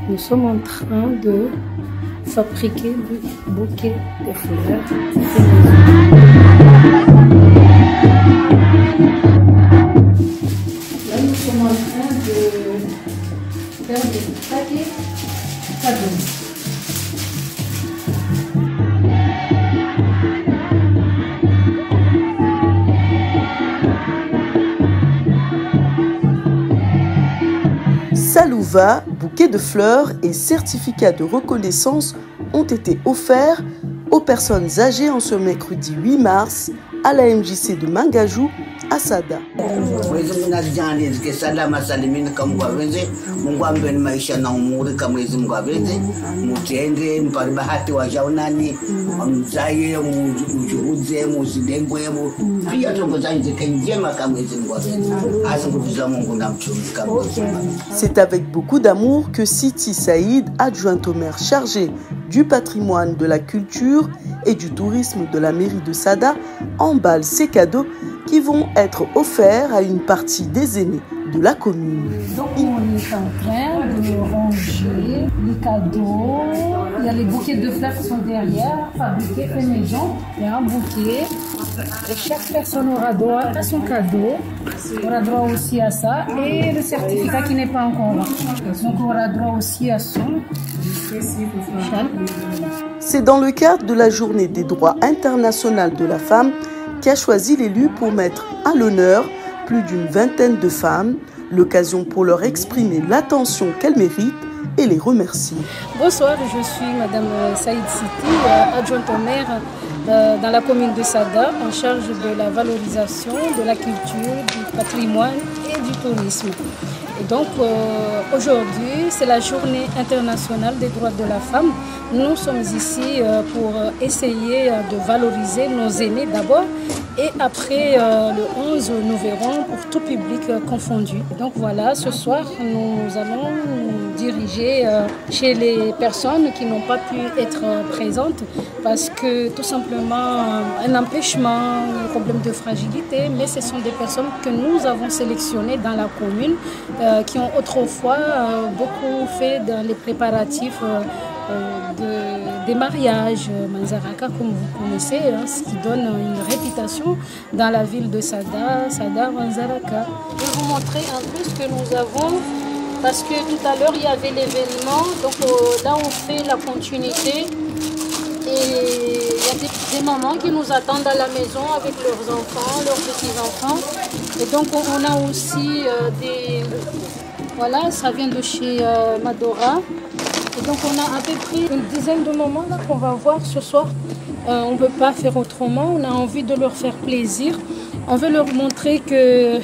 Nous sommes en train de fabriquer le bouquet de fleurs. Là, nous sommes en train de faire des paquets cadeaux. Salouva, bouquet de fleurs et certificat de reconnaissance ont été offerts aux personnes âgées en ce mercredi 8 mars à la MJC de Mangajou à Sada. C'est avec beaucoup d'amour que Siti Saïd, adjointe au maire chargé du patrimoine, de la culture et du tourisme de la mairie de Sada, emballe ces cadeaux qui vont être offerts à une partie des aînés de la commune. Donc on est en train de ranger les cadeaux. Il y a les bouquets de fleurs qui sont derrière, fabriqués fait maison. Il y a un bouquet. Et chaque personne aura droit à son cadeau, aura droit aussi à ça. Et le certificat qui n'est pas encore là. Donc on aura droit aussi à son châle. C'est dans le cadre de la journée des droits internationaux de la femme qu'a choisi l'élu pour mettre à l'honneur plus d'une vingtaine de femmes, l'occasion pour leur exprimer l'attention qu'elles méritent et les remercier. Bonsoir, je suis Madame Saïd Siti, adjointe au maire dans la commune de Sada, en charge de la valorisation de la culture, du patrimoine et du tourisme. Et donc aujourd'hui, c'est la journée internationale des droits de la femme. Nous sommes ici pour essayer de valoriser nos aînés d'abord et après le 11, nous verrons pour tout public confondu. Donc voilà, ce soir, nous allons nous diriger chez les personnes qui n'ont pas pu être présentes parce que tout simplement un empêchement, un problème de fragilité, mais ce sont des personnes que nous avons sélectionnées dans la commune qui ont autrefois beaucoup fait dans les préparatifs des mariages, Manzaraka, comme vous connaissez, ce qui donne une réputation dans la ville de Sada, Manzaraka. Je vais vous montrer un peu ce que nous avons, parce que tout à l'heure il y avait l'événement, donc là on fait la continuité. Et il y a des mamans qui nous attendent à la maison avec leurs enfants, leurs petits-enfants. Et donc on a aussi des... Voilà, ça vient de chez Madora. Et donc on a à peu près une dizaine de mamans là qu'on va voir ce soir. On ne peut pas faire autrement, on a envie de leur faire plaisir. On veut leur montrer que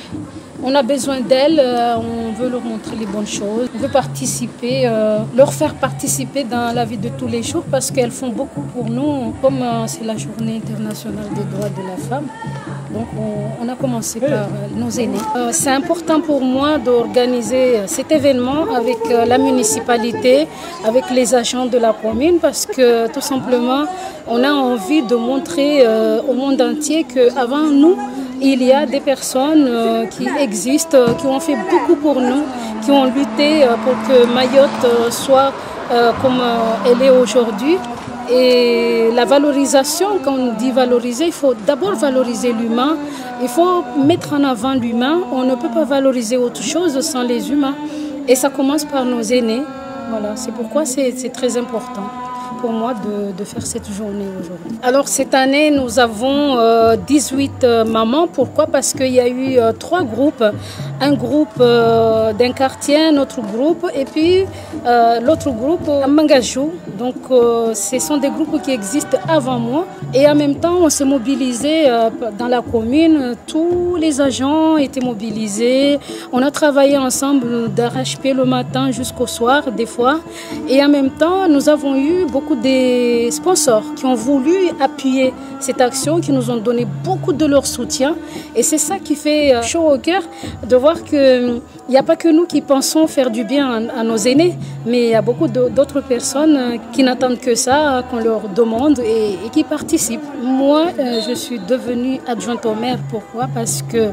on a besoin d'elles, on veut leur montrer les bonnes choses. On veut participer, leur faire participer dans la vie de tous les jours parce qu'elles font beaucoup pour nous, comme c'est la journée internationale des droits de la femme. Donc on a commencé par nos aînés. C'est important pour moi d'organiser cet événement avec la municipalité, avec les agents de la commune parce que tout simplement on a envie de montrer au monde entier qu'avant nous, il y a des personnes qui existent, qui ont fait beaucoup pour nous, qui ont lutté pour que Mayotte soit comme elle est aujourd'hui. Et la valorisation, quand on dit valoriser, il faut d'abord valoriser l'humain. Il faut mettre en avant l'humain. On ne peut pas valoriser autre chose sans les humains. Et ça commence par nos aînés. Voilà, c'est pourquoi c'est très important pour moi de faire cette journée aujourd'hui. Alors cette année, nous avons 18 mamans. Pourquoi? Parce qu'il y a eu 3 groupes. Un groupe d'un quartier, un autre groupe, et puis l'autre groupe à Mangajou. Donc ce sont des groupes qui existent avant moi. Et en même temps, on s'est mobilisé dans la commune. Tous les agents étaient mobilisés. On a travaillé ensemble d'arrache-pied le matin jusqu'au soir, des fois. Et en même temps, nous avons eu beaucoup de sponsors qui ont voulu appuyer cette action, qui nous ont donné beaucoup de leur soutien. Et c'est ça qui fait chaud au cœur de voir qu'il Il n'y a pas que nous qui pensons faire du bien à nos aînés, mais il y a beaucoup d'autres personnes qui n'attendent que ça, qu'on leur demande et qui participent. Moi, je suis devenue adjointe au maire. Pourquoi? Parce que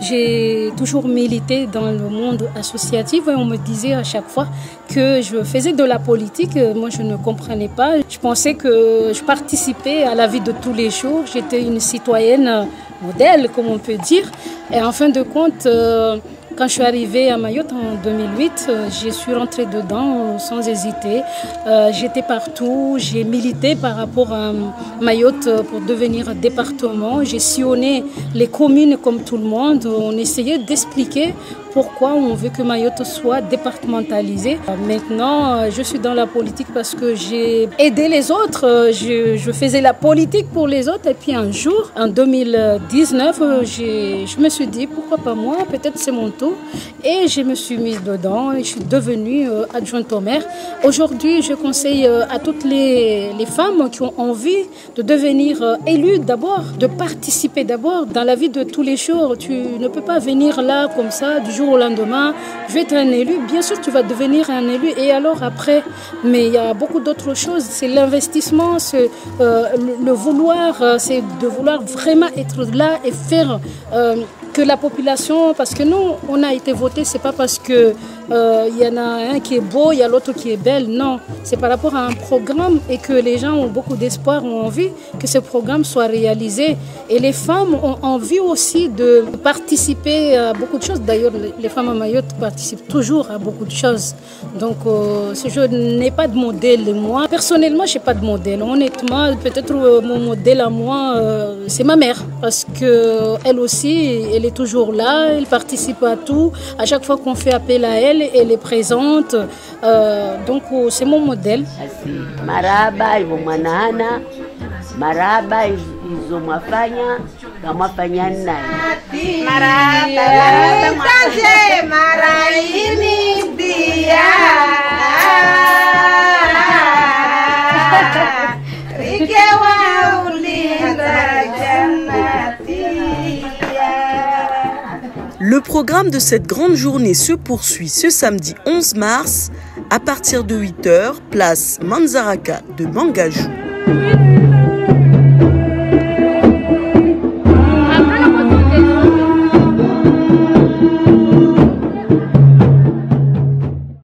j'ai toujours milité dans le monde associatif et on me disait à chaque fois que je faisais de la politique. Moi, je ne comprenais pas. Je pensais que je participais à la vie de tous les jours. J'étais une citoyenne modèle, comme on peut dire. Et en fin de compte, quand je suis arrivée à Mayotte en 2008, je suis rentrée dedans sans hésiter. J'étais partout, j'ai milité par rapport à Mayotte pour devenir département. J'ai sillonné les communes comme tout le monde. On essayait d'expliquer pourquoi on veut que Mayotte soit départementalisée. Maintenant, je suis dans la politique parce que j'ai aidé les autres. Je faisais la politique pour les autres. Et puis un jour, en 2019, je me suis dit, pourquoi pas moi? Peut-être c'est mon tour. Et je me suis mise dedans et je suis devenue adjointe au maire. Aujourd'hui, je conseille à toutes les femmes qui ont envie de devenir élues d'abord, de participer d'abord dans la vie de tous les jours. Tu ne peux pas venir là comme ça du jour au lendemain. Je vais être un élu. Bien sûr, tu vas devenir un élu. Et alors après, mais il y a beaucoup d'autres choses. C'est l'investissement, c'est le vouloir, c'est de vouloir vraiment être là et faire que la population, parce que nous, on a été votés, c'est pas parce que y en a un qui est beau, il y a l'autre qui est belle, non. C'est par rapport à un programme et que les gens ont beaucoup d'espoir, ont envie que ce programme soit réalisé. Et les femmes ont envie aussi de participer à beaucoup de choses. D'ailleurs, les femmes à Mayotte participent toujours à beaucoup de choses. Donc, je n'ai pas de modèle, moi. Personnellement, je n'ai pas de modèle. Honnêtement, peut-être mon modèle à moi, c'est ma mère. Parce qu'elle aussi, elle est toujours là, elle participe à tout. À chaque fois qu'on fait appel à elle, elle est présente. Donc, c'est mon modèle. Maraba, Ivomanana, Maraba, Izomafanya, Gamafanya Nai. Maraba, Taje, Maraini, Dia. Rikewa, Ulinda, Jannati. Le programme de cette grande journée se poursuit ce samedi 11 mars à partir de 8 h, place Manzaraka de Mangajou.